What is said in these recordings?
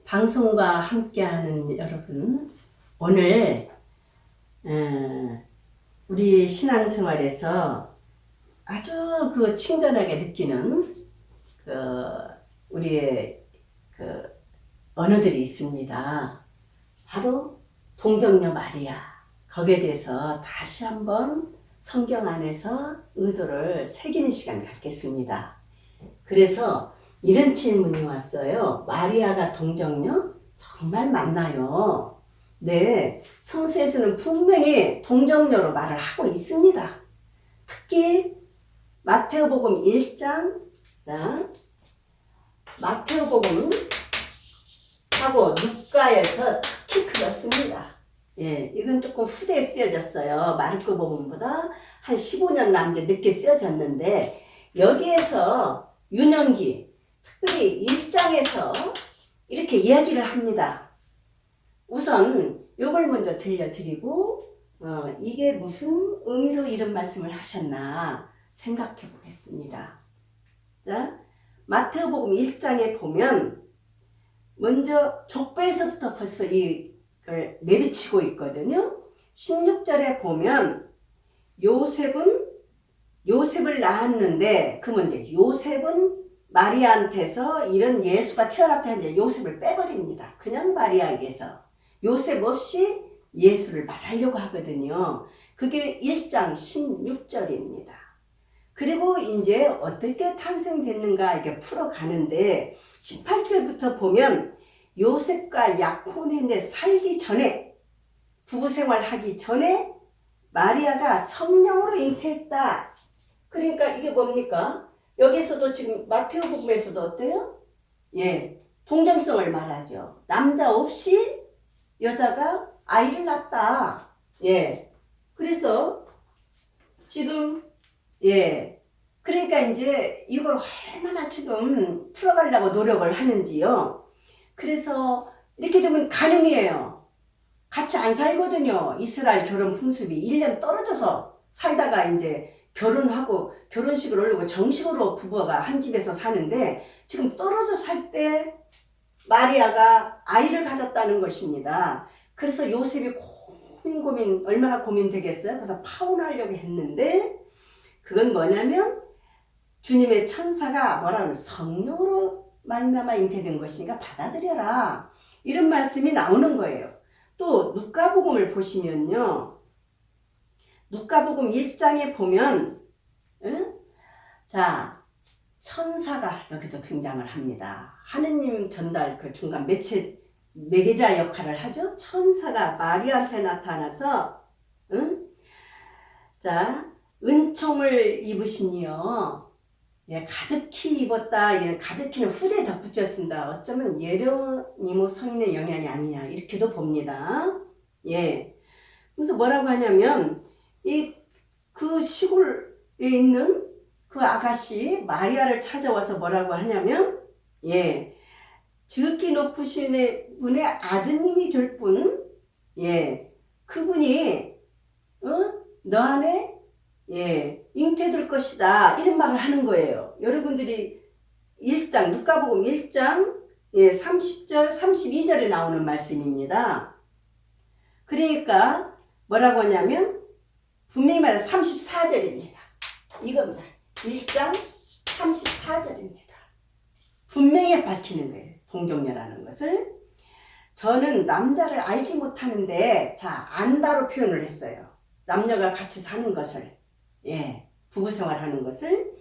방송과 함께하는 여러분, 오늘 우리 신앙생활에서 아주 친근하게 느끼는 우리의 언어들이 있습니다. 바로 동정녀 마리아. 거기에 대해서 다시 한번 성경 안에서 의도를 새기는 시간 갖겠습니다. 그래서 이런 질문이 왔어요. 마리아가 동정녀? 정말 맞나요? 네, 성서에서는 분명히 동정녀로 말을 하고 있습니다. 특히 마태복음 1장, 자, 마태복음 하고 누가에서 특히 그렇습니다. 예, 이건 조금 후대에 쓰여졌어요. 마르코복음보다 한 15년 남짓 늦게 쓰여졌는데, 여기에서 윤영기 특별히 1장에서 이렇게 이야기를 합니다. 우선 이걸 먼저 들려드리고 이게 무슨 의미로 이런 말씀을 하셨나 생각해 보겠습니다. 자, 마태복음 1장에 보면 먼저 족보에서부터 벌써 이걸 내비치고 있거든요. 16절에 보면 요셉을 낳았는데, 그러면 이제 요셉은 마리아한테서 이런 예수가 태어났다 했는데 요셉을 빼버립니다. 그냥 마리아에게서 요셉 없이 예수를 말하려고 하거든요. 그게 1장 16절입니다. 그리고 이제 어떻게 탄생됐는가 이렇게 풀어가는데 18절부터 보면 요셉과 약혼했는데 살기 전에, 부부생활 하기 전에 마리아가 성령으로 잉태했다. 그러니까 이게 뭡니까? 여기서도 지금 마태복음에서도 어때요? 예, 동정성을 말하죠. 남자 없이 여자가 아이를 낳았다. 예, 그래서 지금 그러니까 이제 이걸 얼마나 지금 풀어가려고 노력을 하는지요. 그래서 이렇게 되면 가늠이에요. 같이 안 살거든요. 이스라엘 결혼 풍습이 1년 떨어져서 살다가 이제 결혼하고 결혼식을 올리고 정식으로 부부가 한 집에서 사는데, 지금 떨어져 살 때 마리아가 아이를 가졌다는 것입니다. 그래서 요셉이 고민 얼마나 고민되겠어요. 그래서 파혼하려고 했는데, 그건 뭐냐면 주님의 천사가 뭐라면 성령으로 말미암아 잉태된 것이니까 받아들여라, 이런 말씀이 나오는 거예요. 또 누가복음을 보시면요, 누가복음 1장에 보면 자, 천사가 여기도 등장을 합니다. 하느님 전달 중간 매개자 역할을 하죠. 천사가 마리아한테 나타나서 자, 은총을 입으시니요, 예, 가득히 입었다. 예, 가득히는 후대에 덧붙였습니다. 어쩌면 예로니모 성인의 영향이 아니냐 이렇게도 봅니다. 예, 그래서 뭐라고 하냐면 그 시골에 있는 그 아가씨 마리아를 찾아와서 뭐라고 하냐면, 예, 지극히 높으신 분의 아드님이 될 분, 예, 그분이 너 안에 잉태될 것이다, 이런 말을 하는 거예요. 여러분들이 1장 누가복음 1장 30절 32절에 나오는 말씀입니다. 그러니까 뭐라고 하냐면 분명히 말해 34절입니다. 이겁니다. 1장 34절입니다. 분명히 밝히는 거예요. 동정녀라는 것을. 저는 남자를 알지 못하는데, 자, 안다로 표현을 했어요. 남녀가 같이 사는 것을, 부부생활 하는 것을.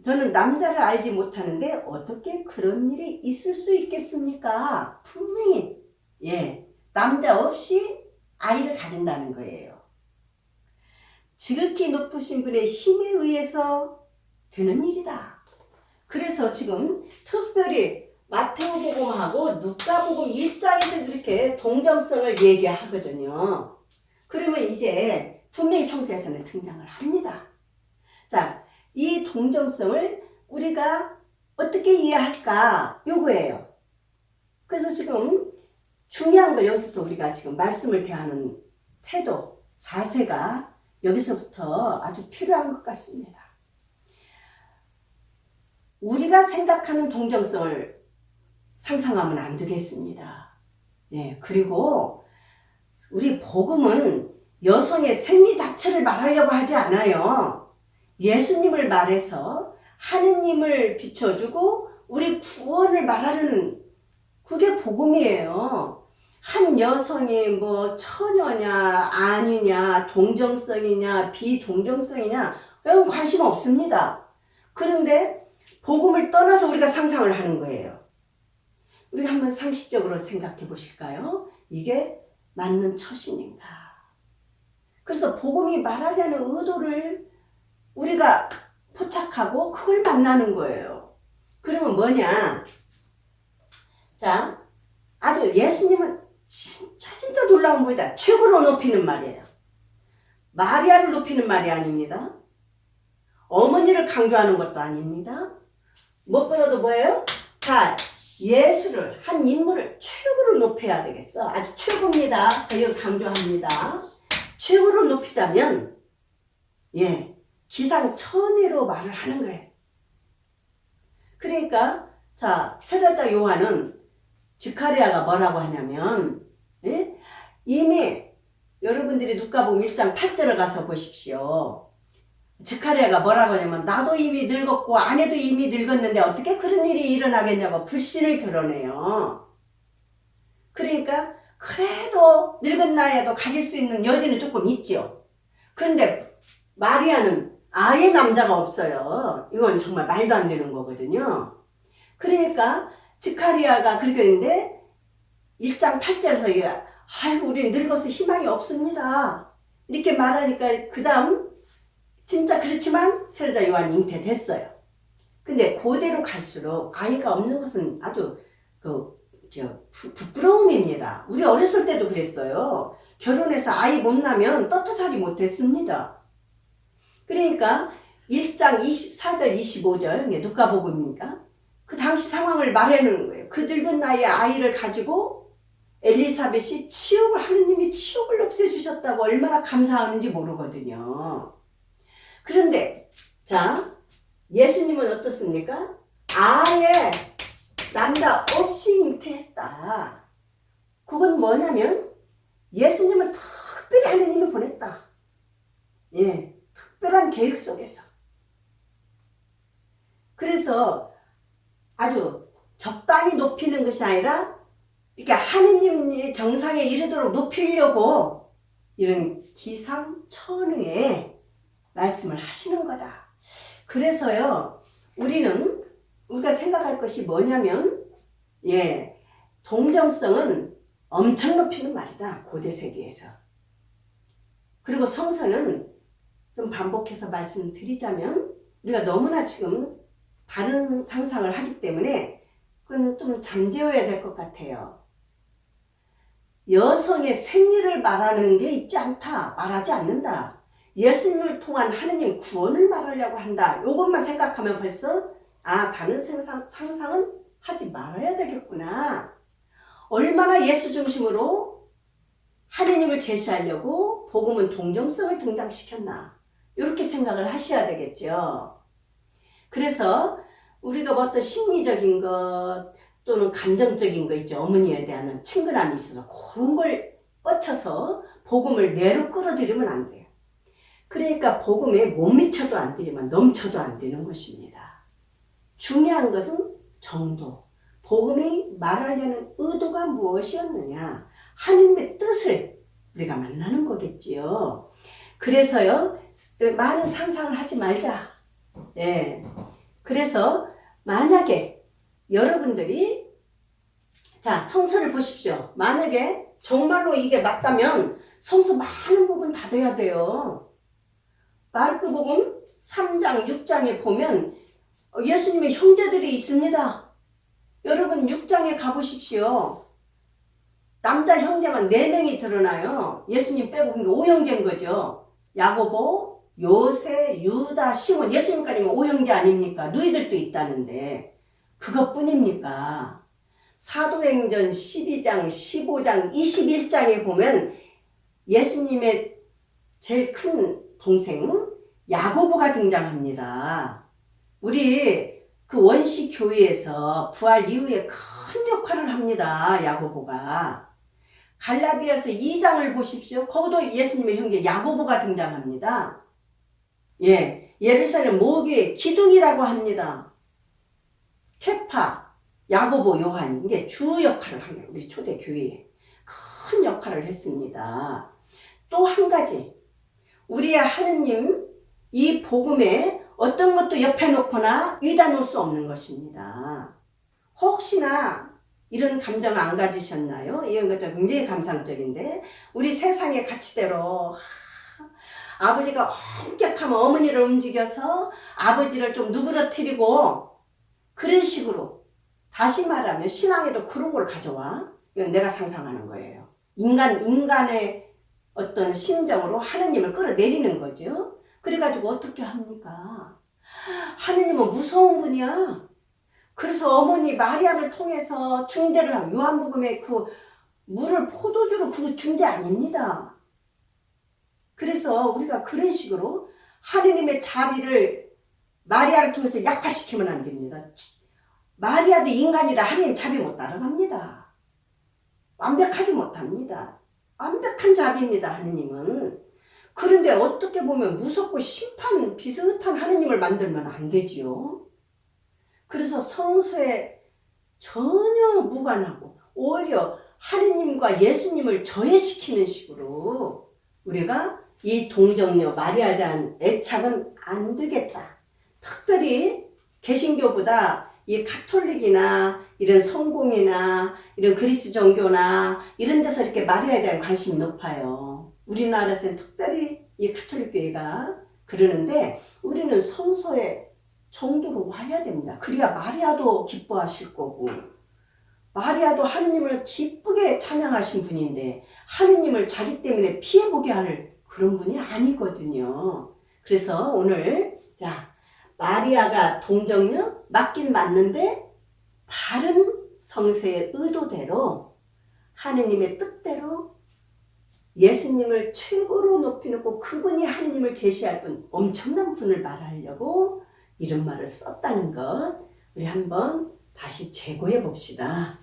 저는 남자를 알지 못하는데 어떻게 그런 일이 있을 수 있겠습니까? 분명히 남자 없이 아이를 가진다는 거예요. 지극히 높으신 분의 힘에 의해서 되는 일이다. 그래서 지금 특별히 마태복음하고 누가복음 1장에서 이렇게 동정성을 얘기하거든요. 그러면 이제 분명히 성서에서는 등장을 합니다. 자, 이 동정성을 우리가 어떻게 이해할까? 요거예요. 그래서 지금 중요한 걸 여기서부터 우리가 지금 말씀을 대하는 태도, 자세가 여기서부터 아주 필요한 것 같습니다. 우리가 생각하는 동정성을 상상하면 안 되겠습니다. 예, 그리고 우리 복음은 여성의 생리 자체를 말하려고 하지 않아요. 예수님을 말해서 하느님을 비춰주고 우리 구원을 말하는 그게 복음이에요. 한 여성이 뭐 처녀냐 아니냐 동정성이냐 비동정성이냐 이건 관심 없습니다. 그런데 복음을 떠나서 우리가 상상을 하는 거예요. 우리가 한번 상식적으로 생각해 보실까요? 이게 맞는 처신인가? 그래서 복음이 말하려는 의도를 우리가 포착하고 그걸 만나는 거예요. 그러면 뭐냐? 자, 아주 예수님은 진짜 놀라운 분이다. 최고로 높이는 말이에요. 마리아를 높이는 말이 아닙니다. 어머니를 강조하는 것도 아닙니다. 무엇보다도 뭐예요? 자, 예수를, 한 인물을 최고로 높여야 되겠어. 아주 최고입니다. 저희가 강조합니다. 최고로 높이자면 예, 기상천외로 말을 하는 거예요. 그러니까 자, 세례자 요한은 스가랴가 뭐라고 하냐면 예? 이미 여러분들이 누가복음 1장 8절을 가서 보십시오. 스가랴가 뭐라고 하냐면 나도 이미 늙었고 아내도 이미 늙었는데 어떻게 그런 일이 일어나겠냐고 불신을 드러내요. 그러니까 그래도 늙은 나이에도 가질 수 있는 여지는 조금 있죠. 그런데 마리아는 아예 남자가 없어요. 이건 정말 말도 안 되는 거거든요. 그러니까 스가랴가 그렇게 했는데 1장 8절에서 아이고 우리 늙어서 희망이 없습니다. 이렇게 말하니까 그 다음 진짜 그렇지만 세례자 요한이 잉태됐어요. 근데 그대로 갈수록 아이가 없는 것은 아주 부끄러움입니다. 우리 어렸을 때도 그랬어요. 결혼해서 아이 못 낳으면 떳떳하지 못했습니다. 그러니까 1장 24절 25절 누가복음이니까 그 당시 상황을 말하는 거예요. 그 늙은 나이에 아이를 가지고 엘리사벳이 하느님이 치욕을 없애주셨다고 얼마나 감사하는지 모르거든요. 그런데 자, 예수님은 어떻습니까? 아예 남자 없이 잉태했다. 그건 뭐냐면 예수님은 특별히 하느님이 보냈다. 예, 특별한 계획 속에서. 그래서 아주 적당히 높이는 것이 아니라 이렇게 하느님이 정상에 이르도록 높이려고 이런 기상천외의 말씀을 하시는 거다. 그래서요, 우리가 생각할 것이 뭐냐면, 예, 동정성은 엄청 높이는 말이다. 고대 세계에서. 그리고 성서는 좀 반복해서 말씀드리자면, 우리가 너무나 지금 다른 상상을 하기 때문에 그건 좀 잠재워야 될 것 같아요. 여성의 생리를 말하는 게 있지 않다. 말하지 않는다. 예수님을 통한 하느님 구원을 말하려고 한다. 이것만 생각하면 벌써 다른 상상은 하지 말아야 되겠구나. 얼마나 예수 중심으로 하느님을 제시하려고 복음은 동정성을 등장시켰나. 이렇게 생각을 하셔야 되겠죠. 그래서 우리가 뭐 어떤 심리적인 것 또는 감정적인 거 있죠. 어머니에 대한 친근함이 있어서 그런 걸 뻗쳐서 복음을 내로 끌어들이면 안 돼요. 그러니까 복음에 못 미쳐도 안 되지만 넘쳐도 안 되는 것입니다. 중요한 것은 정도. 복음이 말하려는 의도가 무엇이었느냐. 하느님의 뜻을 우리가 만나는 거겠지요. 그래서요. 많은 상상을 하지 말자. 예. 그래서 만약에 여러분들이 자 성서를 보십시오. 만약에 정말로 이게 맞다면 성서 많은 부분 다 돼야 돼요. 마르크복음 3장 6장에 보면 예수님의 형제들이 있습니다. 여러분 6장에 가보십시오. 남자 형제만 4명이 드러나요. 예수님 빼고 그러니까 5형제인 거죠. 야고보, 요세, 유다, 시몬. 예수님까지는 5형제 아닙니까? 누이들도 있다는데 그것뿐입니까? 사도행전 12장, 15장, 21장에 보면 예수님의 제일 큰 동생 야고보가 등장합니다. 우리 그 원시 교회에서 부활 이후에 큰 역할을 합니다. 야고보가. 갈라디아서 2장을 보십시오. 거기도 예수님의 형제 야고보가 등장합니다. 예, 예루살렘 모교의 기둥이라고 합니다. 케파, 야고보, 요한, 이게 주 역할을 한 거예요. 우리 초대교회에 큰 역할을 했습니다. 또 한 가지, 우리의 하느님 이 복음에 어떤 것도 옆에 놓거나 위다 놓을 수 없는 것입니다. 혹시나 이런 감정 안 가지셨나요? 이런 것도 굉장히 감상적인데, 우리 세상의 가치대로 아버지가 엄격하면 어머니를 움직여서 아버지를 좀 누그러뜨리고 그런 식으로, 다시 말하면 신앙에도 그런 걸 가져와. 이건 내가 상상하는 거예요. 인간의 어떤 심정으로 하느님을 끌어내리는 거죠. 그래가지고 어떻게 합니까? 하느님은 무서운 분이야. 그래서 어머니 마리아를 통해서 중재를 하고, 요한복음에 그 물을 포도주로 그 중재 아닙니다. 그래서 우리가 그런 식으로 하느님의 자비를 마리아를 통해서 약화시키면 안 됩니다. 마리아도 인간이라 하느님 자비 못 따라갑니다. 완벽하지 못합니다. 완벽한 자비입니다, 하느님은. 그런데 어떻게 보면 무섭고 심판 비슷한 하느님을 만들면 안 되지요. 그래서 성서에 전혀 무관하고 오히려 하느님과 예수님을 저해시키는 식으로 우리가 이 동정녀 마리아에 대한 애착은 안 되겠다. 특별히 개신교보다 이 가톨릭이나 이런 성공이나 이런 그리스 종교나 이런 데서 이렇게 마리아에 대한 관심이 높아요. 우리나라에서는 특별히 이 가톨릭 교회가 그러는데, 우리는 성서의 정도로 와야 됩니다. 그래야 마리아도 기뻐하실 거고, 마리아도 하느님을 기쁘게 찬양하신 분인데 하느님을 자기 때문에 피해보게 할 그런 분이 아니거든요. 그래서 오늘 마리아가 동정녀 맞긴 맞는데 바른 성서의 의도대로 하느님의 뜻대로 예수님을 최고로 높이 놓고 그분이 하느님을 제시할 분, 엄청난 분을 말하려고 이런 말을 썼다는 것, 우리 한번 다시 재고해 봅시다.